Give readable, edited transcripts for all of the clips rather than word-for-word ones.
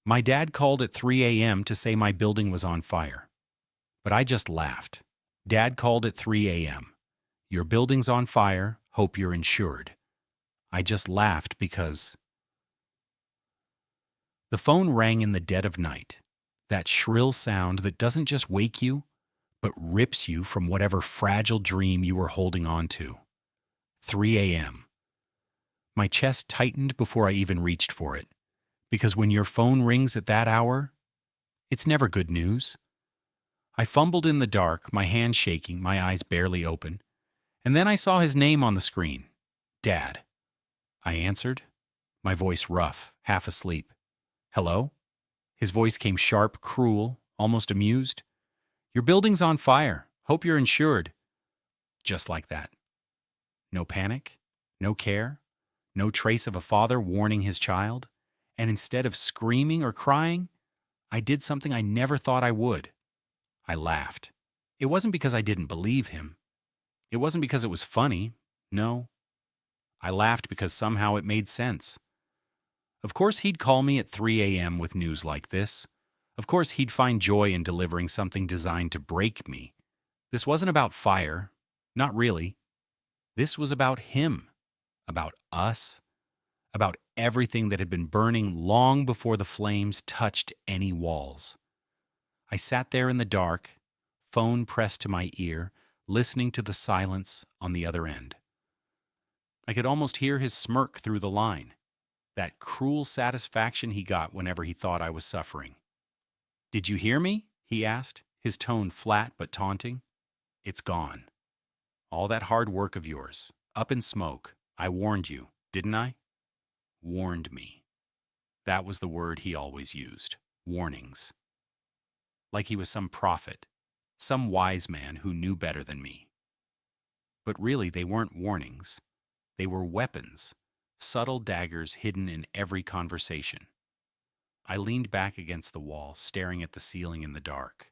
My dad called at 3 a.m. to say my building was on fire. But I just laughed. Dad called at 3 a.m. Your building's on fire, hope you're insured. I just laughed because the phone rang in the dead of night. That shrill sound that doesn't just wake you, but rips you from whatever fragile dream you were holding on to. 3 a.m. My chest tightened before I even reached for it, because when your phone rings at that hour, it's never good news. I fumbled in the dark, my hand shaking, my eyes barely open, and then I saw his name on the screen. Dad. I answered, my voice rough, half asleep. Hello? His voice came sharp, cruel, almost amused. Your building's on fire. Hope you're insured. Just like that. No panic, no care, no trace of a father warning his child. And instead of screaming or crying, I did something I never thought I would. I laughed. It wasn't because I didn't believe him. It wasn't because it was funny. No. I laughed because somehow it made sense. Of course he'd call me at 3 a.m. with news like this. Of course he'd find joy in delivering something designed to break me. This wasn't about fire. Not really. This was about him. About us. About everything that had been burning long before the flames touched any walls. I sat there in the dark, phone pressed to my ear, listening to the silence on the other end. I could almost hear his smirk through the line, that cruel satisfaction he got whenever he thought I was suffering. Did you hear me? He asked, his tone flat but taunting. It's gone. All that hard work of yours, up in smoke. I warned you, didn't I? Warned me. That was the word he always used. Warnings. Like he was some prophet, some wise man who knew better than me. But really, they weren't warnings. They were weapons, subtle daggers hidden in every conversation. I leaned back against the wall, staring at the ceiling in the dark.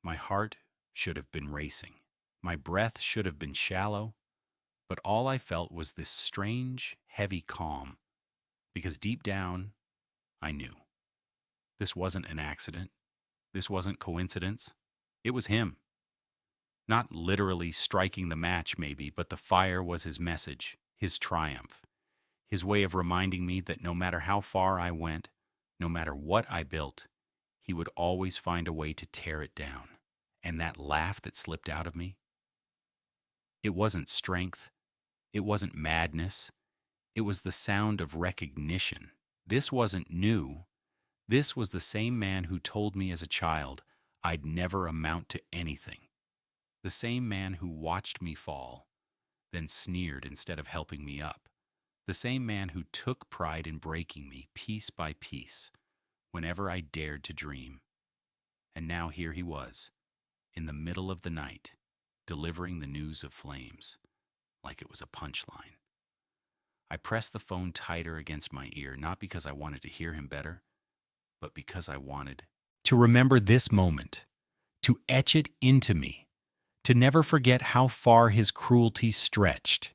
My heart should have been racing. My breath should have been shallow. But all I felt was this strange, heavy calm. Because deep down, I knew. This wasn't an accident. This wasn't coincidence. It was him. Not literally striking the match, maybe, but the fire was his message, his triumph, his way of reminding me that no matter how far I went, no matter what I built, he would always find a way to tear it down. And that laugh that slipped out of me, it wasn't strength. It wasn't madness. It was the sound of recognition. This wasn't new. This was the same man who told me as a child I'd never amount to anything. The same man who watched me fall, then sneered instead of helping me up. The same man who took pride in breaking me piece by piece whenever I dared to dream. And now here he was, in the middle of the night, delivering the news of flames, like it was a punchline. I pressed the phone tighter against my ear, not because I wanted to hear him better, but because I wanted to remember this moment, to etch it into me, to never forget how far his cruelty stretched.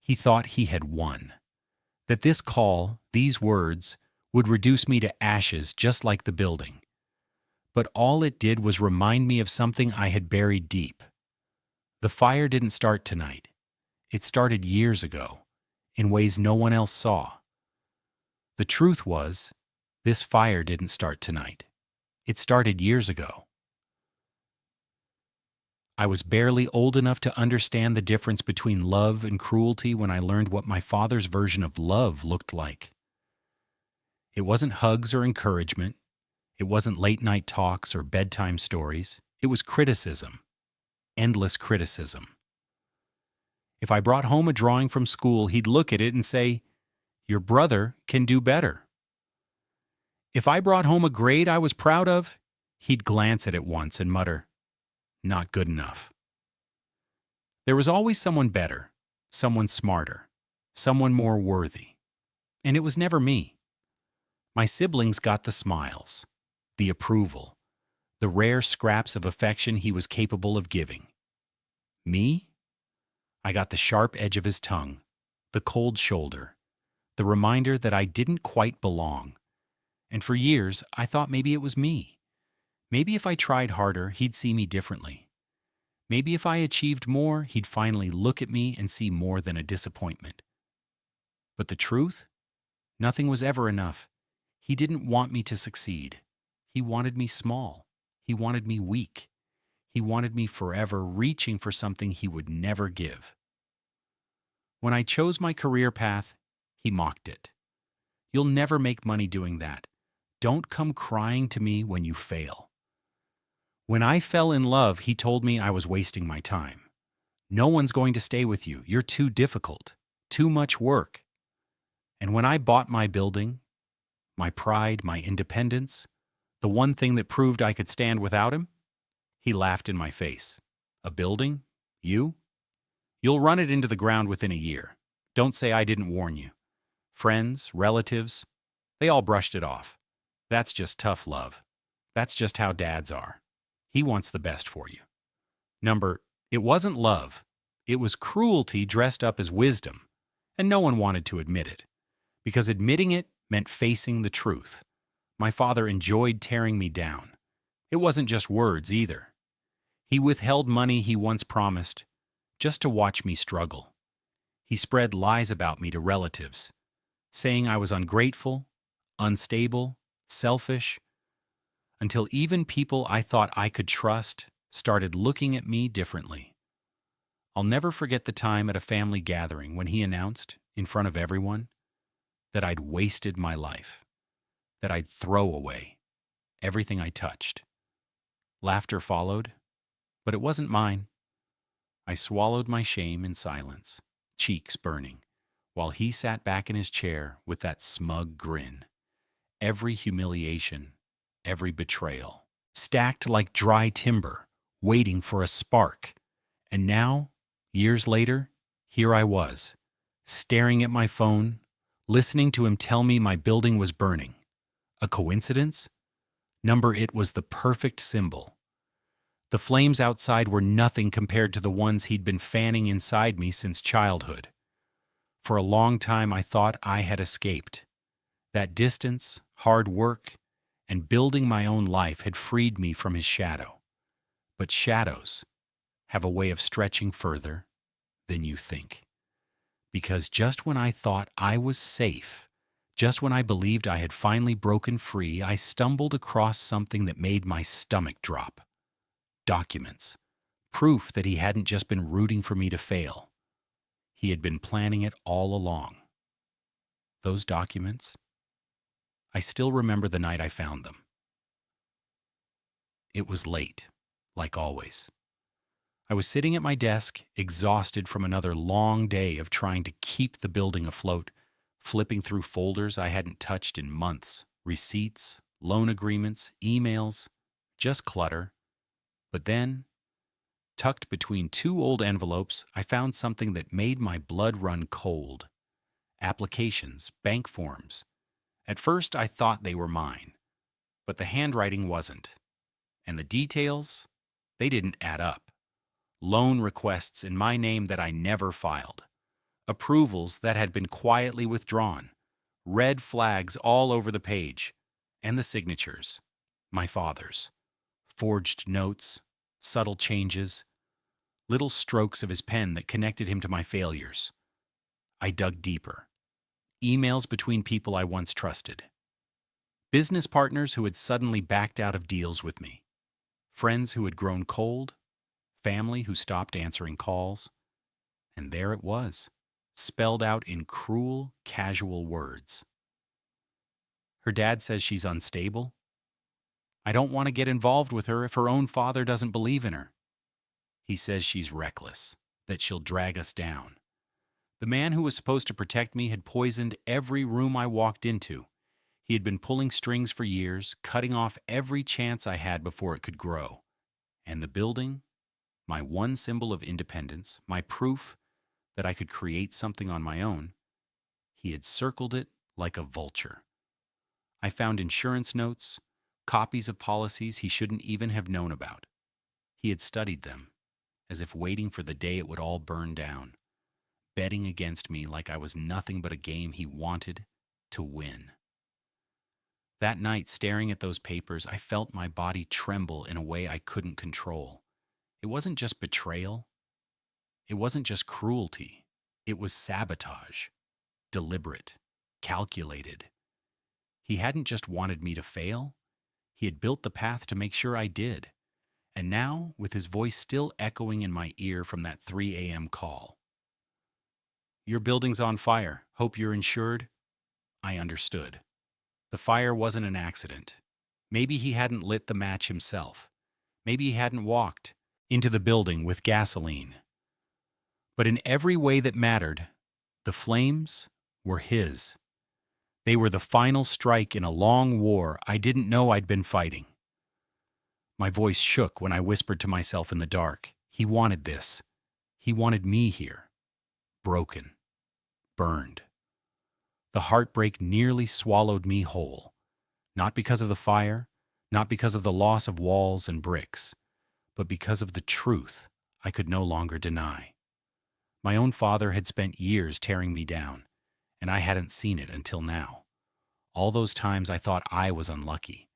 He thought he had won, that this call, these words, would reduce me to ashes just like the building. But all it did was remind me of something I had buried deep. The fire didn't start tonight. It started years ago, in ways no one else saw. The truth was, this fire didn't start tonight. It started years ago. I was barely old enough to understand the difference between love and cruelty when I learned what my father's version of love looked like. It wasn't hugs or encouragement. It wasn't late-night talks or bedtime stories. It was criticism. Endless criticism. If I brought home a drawing from school, he'd look at it and say, "Your brother can do better." If I brought home a grade I was proud of, he'd glance at it once and mutter, "Not good enough." There was always someone better, someone smarter, someone more worthy. And it was never me. My siblings got the smiles, the approval, the rare scraps of affection he was capable of giving. Me? I got the sharp edge of his tongue, the cold shoulder, the reminder that I didn't quite belong. And for years, I thought maybe it was me. Maybe if I tried harder, he'd see me differently. Maybe if I achieved more, he'd finally look at me and see more than a disappointment. But the truth? Nothing was ever enough. He didn't want me to succeed. He wanted me small. He wanted me weak. He wanted me forever reaching for something he would never give. When I chose my career path, he mocked it. You'll never make money doing that. Don't come crying to me when you fail. When I fell in love, he told me I was wasting my time. No one's going to stay with you. You're too difficult. Too much work. And when I bought my building, my pride, my independence, the one thing that proved I could stand without him, he laughed in my face. A building? You? You'll run it into the ground within a year. Don't say I didn't warn you. Friends, relatives, they all brushed it off. That's just tough love. That's just how dads are. He wants the best for you. It wasn't love. It was cruelty dressed up as wisdom, and no one wanted to admit it, because admitting it meant facing the truth. My father enjoyed tearing me down. It wasn't just words either. He withheld money he once promised, just to watch me struggle. He spread lies about me to relatives, saying I was ungrateful, unstable, selfish, until even people I thought I could trust started looking at me differently. I'll never forget the time at a family gathering when he announced, in front of everyone, that I'd wasted my life, that I'd throw away everything I touched. Laughter followed, but it wasn't mine. I swallowed my shame in silence, cheeks burning, while he sat back in his chair with that smug grin. Every humiliation, every betrayal, stacked like dry timber, waiting for a spark. And now, years later, here I was, staring at my phone, listening to him tell me my building was burning. A coincidence? It was the perfect symbol. The flames outside were nothing compared to the ones he'd been fanning inside me since childhood. For a long time I thought I had escaped. That distance, hard work, and building my own life had freed me from his shadow. But shadows have a way of stretching further than you think. Because just when I thought I was safe, just when I believed I had finally broken free, I stumbled across something that made my stomach drop. Documents. Proof that he hadn't just been rooting for me to fail. He had been planning it all along. Those documents, I still remember the night I found them. It was late, like always. I was sitting at my desk, exhausted from another long day of trying to keep the building afloat, flipping through folders I hadn't touched in months, receipts, loan agreements, emails, just clutter. But then, tucked between two old envelopes, I found something that made my blood run cold. Applications, bank forms. At first, I thought they were mine, but the handwriting wasn't. And the details, they didn't add up. Loan requests in my name that I never filed. Approvals that had been quietly withdrawn. Red flags all over the page. And the signatures, my father's. Forged notes, subtle changes, little strokes of his pen that connected him to my failures. I dug deeper. Emails between people I once trusted. Business partners who had suddenly backed out of deals with me. Friends who had grown cold. Family who stopped answering calls. And there it was, spelled out in cruel, casual words. Her dad says she's unstable. I don't want to get involved with her if her own father doesn't believe in her. He says she's reckless, that she'll drag us down. The man who was supposed to protect me had poisoned every room I walked into. He had been pulling strings for years, cutting off every chance I had before it could grow. And the building, my one symbol of independence, my proof that I could create something on my own, he had circled it like a vulture. I found insurance notes, copies of policies he shouldn't even have known about. He had studied them, as if waiting for the day it would all burn down, betting against me like I was nothing but a game he wanted to win. That night, staring at those papers, I felt my body tremble in a way I couldn't control. It wasn't just betrayal. It wasn't just cruelty. It was sabotage. Deliberate. Calculated. He hadn't just wanted me to fail. He had built the path to make sure I did. And now, with his voice still echoing in my ear from that 3 a.m. call. "Your building's on fire. Hope you're insured." I understood. The fire wasn't an accident. Maybe he hadn't lit the match himself. Maybe he hadn't walked into the building with gasoline. But in every way that mattered, the flames were his. They were the final strike in a long war I didn't know I'd been fighting. My voice shook when I whispered to myself in the dark. He wanted this. He wanted me here. Broken. Burned. The heartbreak nearly swallowed me whole. Not because of the fire, not because of the loss of walls and bricks, but because of the truth I could no longer deny. My own father had spent years tearing me down, and I hadn't seen it until now. All those times I thought I was unlucky.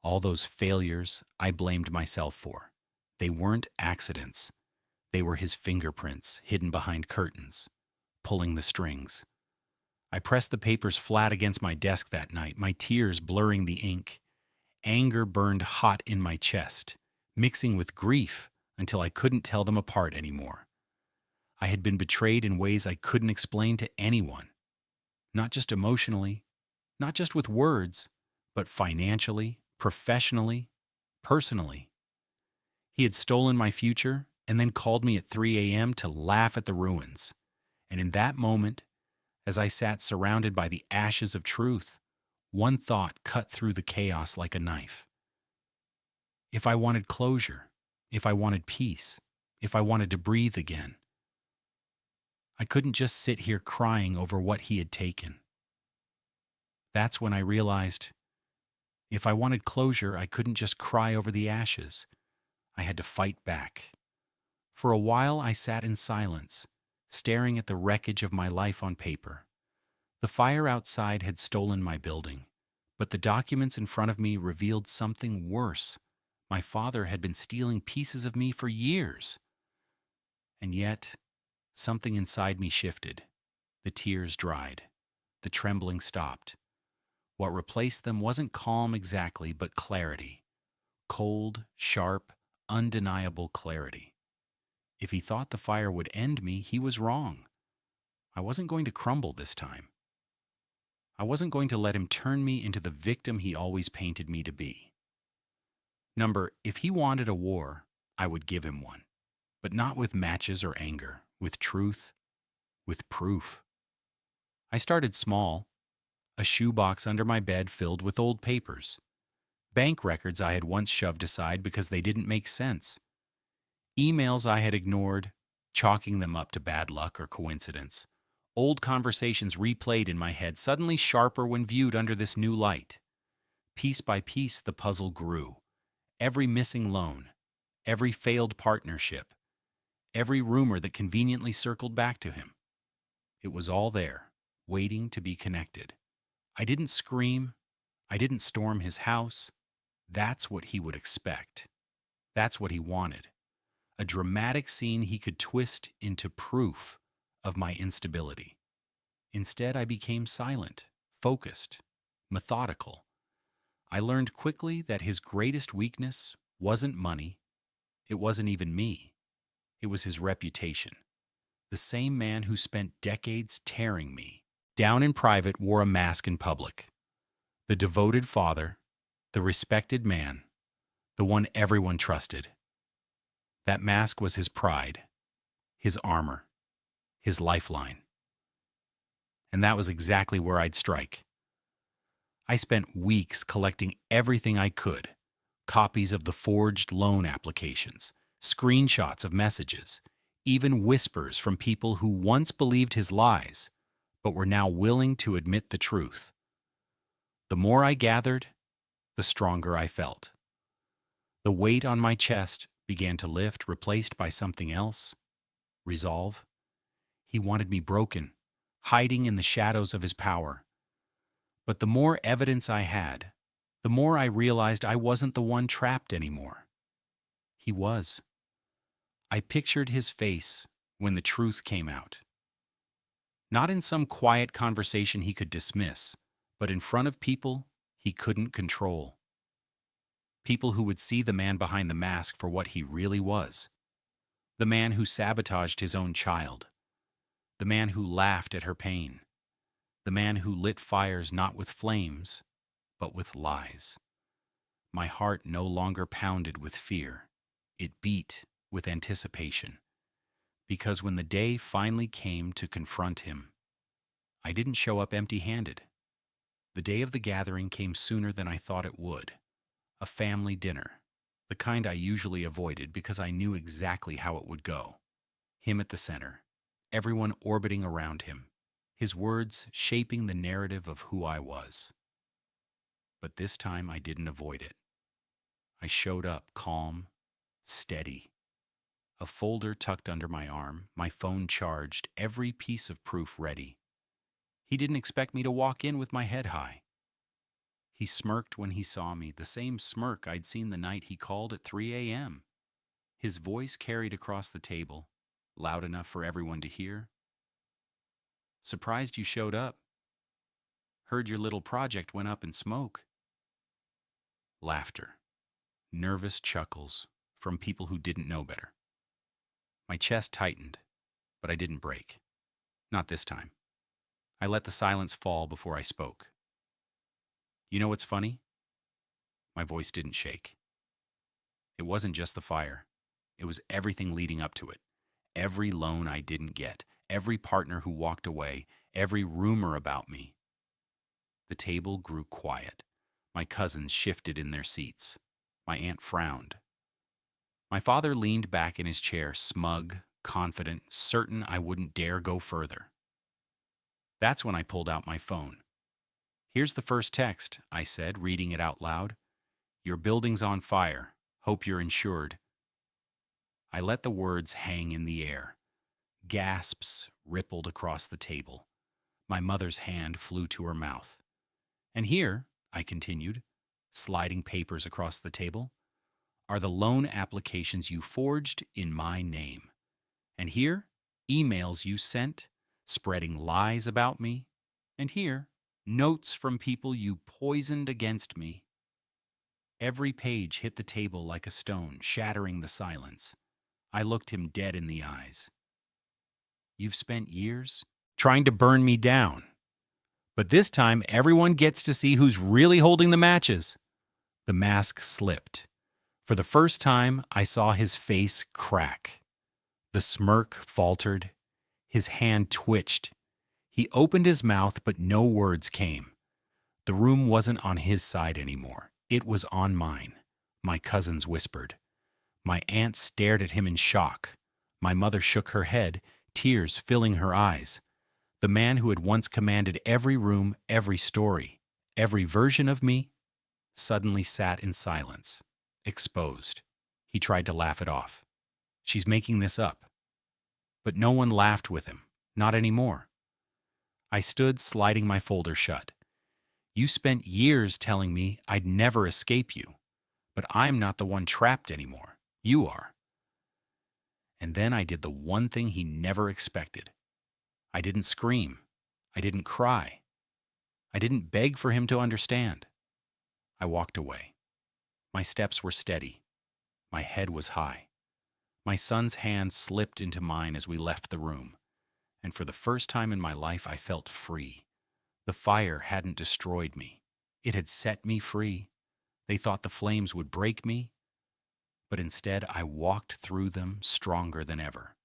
All those failures I blamed myself for. They weren't accidents. They were his fingerprints hidden behind curtains, pulling the strings. I pressed the papers flat against my desk that night, my tears blurring the ink. Anger burned hot in my chest, mixing with grief until I couldn't tell them apart anymore. I had been betrayed in ways I couldn't explain to anyone. Not just emotionally, not just with words, but financially, professionally, personally. He had stolen my future and then called me at 3 a.m. to laugh at the ruins. And in that moment, as I sat surrounded by the ashes of truth, one thought cut through the chaos like a knife. If I wanted closure, if I wanted peace, if I wanted to breathe again, I couldn't just sit here crying over what he had taken. That's when I realized, if I wanted closure, I couldn't just cry over the ashes. I had to fight back. For a while, I sat in silence, staring at the wreckage of my life on paper. The fire outside had stolen my building, but the documents in front of me revealed something worse. My father had been stealing pieces of me for years. And yet, something inside me shifted. The tears dried. The trembling stopped. What replaced them wasn't calm exactly, but clarity. Cold, sharp, undeniable clarity. If he thought the fire would end me, he was wrong. I wasn't going to crumble this time. I wasn't going to let him turn me into the victim he always painted me to be. If he wanted a war, I would give him one. But not with matches or anger, with truth, with proof. I started small, a shoebox under my bed filled with old papers. Bank records I had once shoved aside because they didn't make sense. Emails I had ignored, chalking them up to bad luck or coincidence. Old conversations replayed in my head, suddenly sharper when viewed under this new light. Piece by piece, the puzzle grew. Every missing loan, every failed partnership, every rumor that conveniently circled back to him. It was all there, waiting to be connected. I didn't scream. I didn't storm his house. That's what he would expect. That's what he wanted. A dramatic scene he could twist into proof of my instability. Instead, I became silent, focused, methodical. I learned quickly that his greatest weakness wasn't money. It wasn't even me. It was his reputation. The same man who spent decades tearing me down in private wore a mask in public. The devoted father, the respected man, the one everyone trusted. That mask was his pride, his armor, his lifeline. And that was exactly where I'd strike. I spent weeks collecting everything I could, copies of the forged loan applications, screenshots of messages, even whispers from people who once believed his lies, but were now willing to admit the truth. The more I gathered, the stronger I felt. The weight on my chest began to lift, replaced by something else. Resolve. He wanted me broken, hiding in the shadows of his power. But the more evidence I had, the more I realized I wasn't the one trapped anymore. He was. I pictured his face when the truth came out. Not in some quiet conversation he could dismiss, but in front of people he couldn't control. People who would see the man behind the mask for what he really was. The man who sabotaged his own child. The man who laughed at her pain. The man who lit fires not with flames, but with lies. My heart no longer pounded with fear. It beat with anticipation. Because when the day finally came to confront him, I didn't show up empty-handed. The day of the gathering came sooner than I thought it would. A family dinner, the kind I usually avoided because I knew exactly how it would go. Him at the center, everyone orbiting around him, his words shaping the narrative of who I was. But this time I didn't avoid it. I showed up calm, steady. A folder tucked under my arm, my phone charged, every piece of proof ready. He didn't expect me to walk in with my head high. He smirked when he saw me, the same smirk I'd seen the night he called at 3 a.m. His voice carried across the table, loud enough for everyone to hear. "Surprised you showed up. Heard your little project went up in smoke." Laughter. Nervous chuckles from people who didn't know better. My chest tightened, but I didn't break. Not this time. I let the silence fall before I spoke. "You know what's funny?" My voice didn't shake. It wasn't just the fire. It was everything leading up to it. Every loan I didn't get, every partner who walked away, every rumor about me. The table grew quiet. My cousins shifted in their seats. My aunt frowned. My father leaned back in his chair, smug, confident, certain I wouldn't dare go further. That's when I pulled out my phone. "Here's the first text," I said, reading it out loud. "Your building's on fire. Hope you're insured." I let the words hang in the air. Gasps rippled across the table. My mother's hand flew to her mouth. "And here," I continued, sliding papers across the table, "are the loan applications you forged in my name. And here, emails you sent, spreading lies about me. And here, notes from people you poisoned against me." Every page hit the table like a stone, shattering the silence. I looked him dead in the eyes. "You've spent years trying to burn me down. But this time, everyone gets to see who's really holding the matches." The mask slipped. For the first time, I saw his face crack. The smirk faltered. His hand twitched. He opened his mouth, but no words came. The room wasn't on his side anymore. It was on mine. My cousins whispered. My aunt stared at him in shock. My mother shook her head, tears filling her eyes. The man who had once commanded every room, every story, every version of me, suddenly sat in silence, exposed. He tried to laugh it off. "She's making this up." But no one laughed with him, not anymore. I stood sliding my folder shut. "You spent years telling me I'd never escape you, but I'm not the one trapped anymore. You are." And then I did the one thing he never expected. I didn't scream. I didn't cry. I didn't beg for him to understand. I walked away. My steps were steady. My head was high. My son's hand slipped into mine as we left the room, and for the first time in my life I felt free. The fire hadn't destroyed me. It had set me free. They thought the flames would break me, but instead I walked through them stronger than ever.